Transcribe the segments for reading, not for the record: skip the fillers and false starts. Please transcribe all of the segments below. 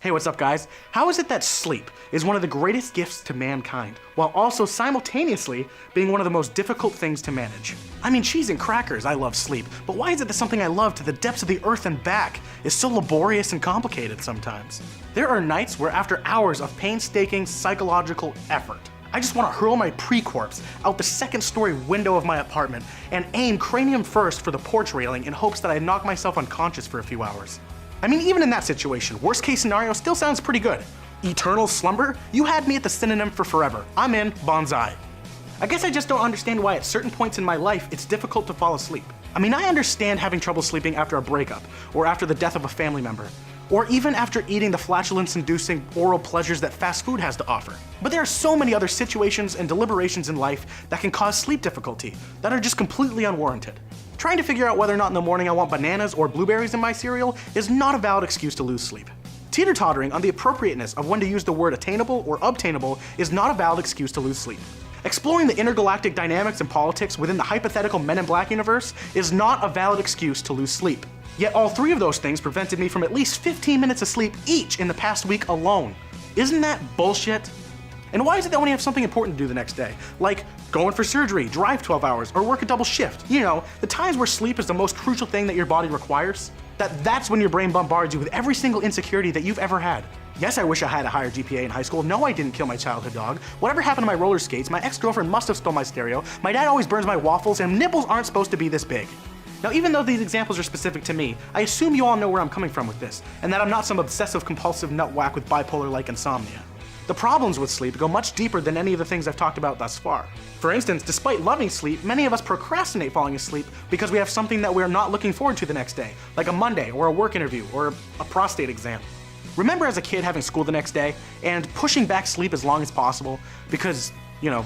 Hey, what's up guys? How is it that sleep is one of the greatest gifts to mankind, while also simultaneously being one of the most difficult things to manage? I mean, cheese and crackers, I love sleep, but why is it that something I love to the depths of the earth and back is so laborious and complicated sometimes? There are nights where after hours of painstaking psychological effort, I just want to hurl my pre-corpse out the second-story window of my apartment and aim cranium first for the porch railing in hopes that I knock myself unconscious for a few hours. I mean, even in that situation, worst case scenario still sounds pretty good. Eternal slumber? You had me at the synonym for forever. I'm in, bonsai. I guess I just don't understand why at certain points in my life it's difficult to fall asleep. I mean, I understand having trouble sleeping after a breakup, or after the death of a family member, or even after eating the flatulence-inducing oral pleasures that fast food has to offer. But there are so many other situations and deliberations in life that can cause sleep difficulty that are just completely unwarranted. Trying to figure out whether or not in the morning I want bananas or blueberries in my cereal is not a valid excuse to lose sleep. Teeter-tottering on the appropriateness of when to use the word attainable or obtainable is not a valid excuse to lose sleep. Exploring the intergalactic dynamics and politics within the hypothetical Men in Black universe is not a valid excuse to lose sleep. Yet all three of those things prevented me from at least 15 minutes of sleep each in the past week alone. Isn't that bullshit? And why is it that when you have something important to do the next day, like going for surgery, drive 12 hours, or work a double shift, you know, the times where sleep is the most crucial thing that your body requires, that's when your brain bombards you with every single insecurity that you've ever had. Yes, I wish I had a higher GPA in high school. No, I didn't kill my childhood dog. Whatever happened to my roller skates? My ex-girlfriend must have stole my stereo. My dad always burns my waffles, and nipples aren't supposed to be this big. Now, even though these examples are specific to me, I assume you all know where I'm coming from with this, and that I'm not some obsessive compulsive nutwhack with bipolar-like insomnia. The problems with sleep go much deeper than any of the things I've talked about thus far. For instance, despite loving sleep, many of us procrastinate falling asleep because we have something that we're not looking forward to the next day, like a Monday or a work interview or a prostate exam. Remember as a kid having school the next day and pushing back sleep as long as possible because, you know,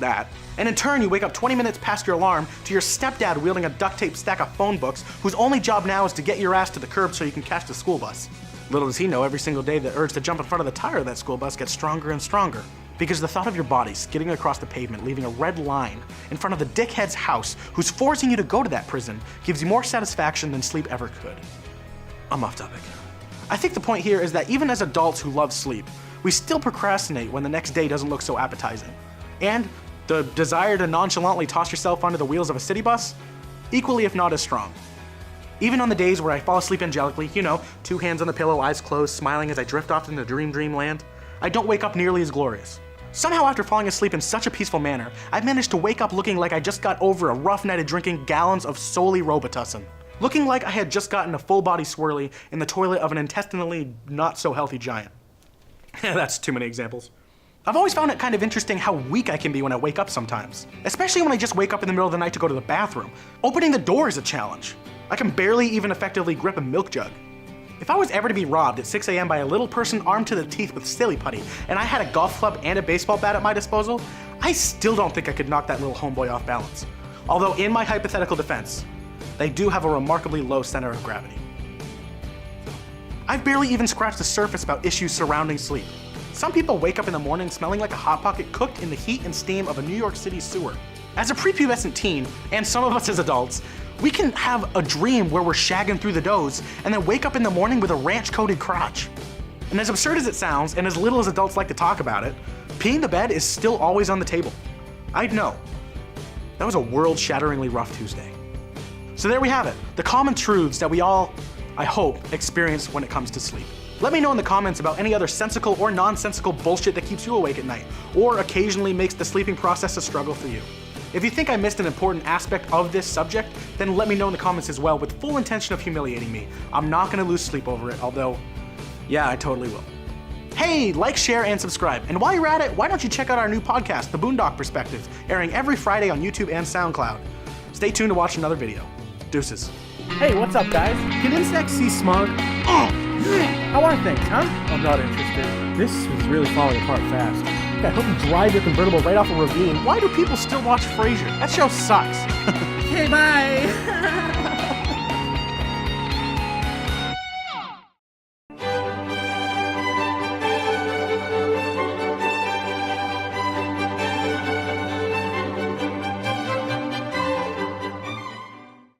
that. And in turn, you wake up 20 minutes past your alarm to your stepdad wielding a duct tape stack of phone books whose only job now is to get your ass to the curb so you can catch the school bus. Little does he know, every single day the urge to jump in front of the tire of that school bus gets stronger and stronger. Because the thought of your body skidding across the pavement, leaving a red line in front of the dickhead's house who's forcing you to go to that prison gives you more satisfaction than sleep ever could. I'm off topic. I think the point here is that even as adults who love sleep, we still procrastinate when the next day doesn't look so appetizing. And the desire to nonchalantly toss yourself onto the wheels of a city bus, equally if not as strong. Even on the days where I fall asleep angelically, you know, 2 hands on the pillow, eyes closed, smiling as I drift off into dreamland, I don't wake up nearly as glorious. Somehow after falling asleep in such a peaceful manner, I've managed to wake up looking like I just got over a rough night of drinking gallons of solely Robitussin. Looking like I had just gotten a full body swirly in the toilet of an intestinally not so healthy giant. That's too many examples. I've always found it kind of interesting how weak I can be when I wake up sometimes. Especially when I just wake up in the middle of the night to go to the bathroom. Opening the door is a challenge. I can barely even effectively grip a milk jug. If I was ever to be robbed at 6 a.m. by a little person armed to the teeth with silly putty, and I had a golf club and a baseball bat at my disposal, I still don't think I could knock that little homeboy off balance. Although in my hypothetical defense, they do have a remarkably low center of gravity. I've barely even scratched the surface about issues surrounding sleep. Some people wake up in the morning smelling like a Hot Pocket cooked in the heat and steam of a New York City sewer. As a prepubescent teen, and some of us as adults, we can have a dream where we're shagging through the doze and then wake up in the morning with a ranch-coated crotch. And as absurd as it sounds, and as little as adults like to talk about it, peeing the bed is still always on the table. I'd know. That was a world-shatteringly rough Tuesday. So there we have it, the common truths that we all, I hope, experience when it comes to sleep. Let me know in the comments about any other sensical or nonsensical bullshit that keeps you awake at night, or occasionally makes the sleeping process a struggle for you. If you think I missed an important aspect of this subject, then let me know in the comments as well with full intention of humiliating me. I'm not gonna lose sleep over it, although, yeah, I totally will. Hey, like, share, and subscribe. And while you're at it, why don't you check out our new podcast, The Boondock Perspective, airing every Friday on YouTube and SoundCloud. Stay tuned to watch another video. Deuces. Hey, what's up, guys? Can insects see smog? How are things, huh? I'm not interested. This is really falling apart fast. I hope you drive your convertible right off a ravine. Why do people still watch Frasier? That show sucks. Okay, bye.